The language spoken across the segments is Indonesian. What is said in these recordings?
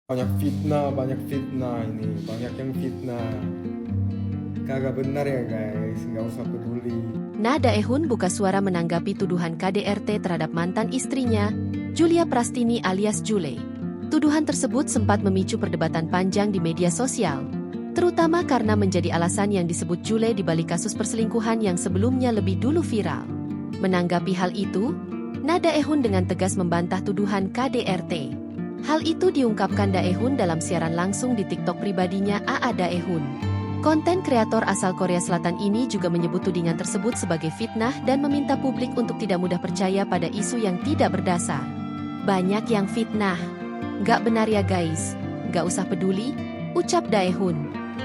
Banyak fitnah ini, banyak yang fitnah. Kagak benar ya guys, nggak usah peduli. Nah, Daehun buka suara menanggapi tuduhan KDRT terhadap mantan istrinya, Julia Prastini alias Jule. Tuduhan tersebut sempat memicu perdebatan panjang di media sosial, terutama karena menjadi alasan yang disebut Jule di balik kasus perselingkuhan yang sebelumnya lebih dulu viral. Menanggapi hal itu, Nah Daehun dengan tegas membantah tuduhan KDRT. Hal itu diungkapkan Daehun dalam siaran langsung di TikTok pribadinya AA Daehun. Konten kreator asal Korea Selatan ini juga menyebut tudingan tersebut sebagai fitnah dan meminta publik untuk tidak mudah percaya pada isu yang tidak berdasar. Banyak yang fitnah. Nggak benar ya guys, nggak usah peduli, ucap Daehun.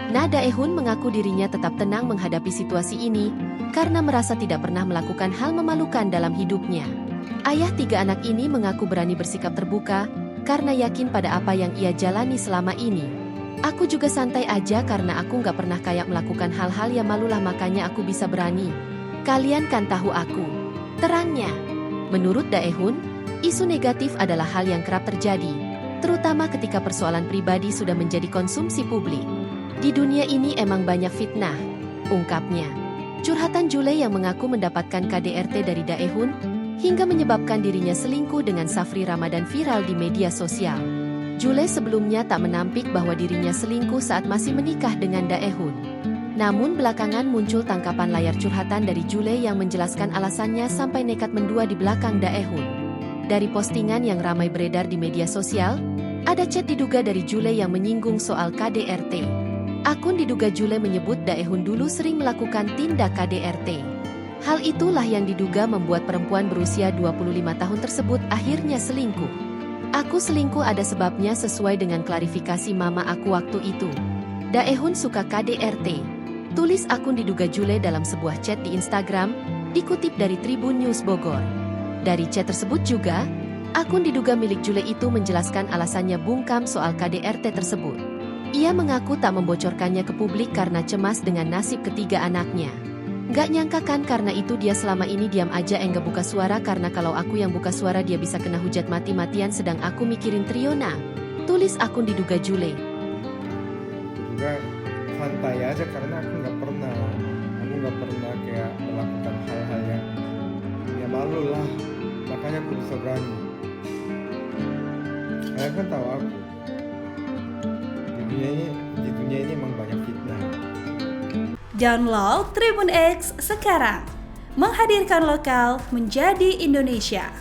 Nah Daehun mengaku dirinya tetap tenang menghadapi situasi ini, karena merasa tidak pernah melakukan hal memalukan dalam hidupnya. Ayah 3 anak ini mengaku berani bersikap terbuka, karena yakin pada apa yang ia jalani selama ini. Aku juga santai aja karena aku nggak pernah kayak melakukan hal-hal yang malulah, makanya aku bisa berani. Kalian kan tahu aku. Terangnya. Menurut Daehun, isu negatif adalah hal yang kerap terjadi, terutama ketika persoalan pribadi sudah menjadi konsumsi publik. Di dunia ini emang banyak fitnah, ungkapnya. Curhatan Jule yang mengaku mendapatkan KDRT dari Daehun, hingga menyebabkan dirinya selingkuh dengan Safri Ramadan viral di media sosial. Jule sebelumnya tak menampik bahwa dirinya selingkuh saat masih menikah dengan Daehun. Namun belakangan muncul tangkapan layar curhatan dari Jule yang menjelaskan alasannya sampai nekat mendua di belakang Daehun. Dari postingan yang ramai beredar di media sosial, ada chat diduga dari Jule yang menyinggung soal KDRT. Akun diduga Jule menyebut Daehun dulu sering melakukan tindak KDRT. Hal itulah yang diduga membuat perempuan berusia 25 tahun tersebut akhirnya selingkuh. Aku selingkuh ada sebabnya sesuai dengan klarifikasi mama aku waktu itu. Daehun suka KDRT. Tulis akun diduga Jule dalam sebuah chat di Instagram, dikutip dari Tribun News Bogor. Dari chat tersebut juga, akun diduga milik Jule itu menjelaskan alasannya bungkam soal KDRT tersebut. Ia mengaku tak membocorkannya ke publik karena cemas dengan nasib ketiga anaknya. Gak nyangka kan, karena itu dia selama ini diam aja enggak buka suara, karena kalau aku yang buka suara dia bisa kena hujat mati-matian, sedang aku mikirin Triona. Tulis akun diduga Jule. Juga santai aja karena aku nggak pernah kayak melakukan hal-hal yang ya malu lah, makanya aku bisa berani. Kalian kan tahu aku di dunia ini emang banyak fitnah. Download Tribun X sekarang, menghadirkan lokal menjadi Indonesia.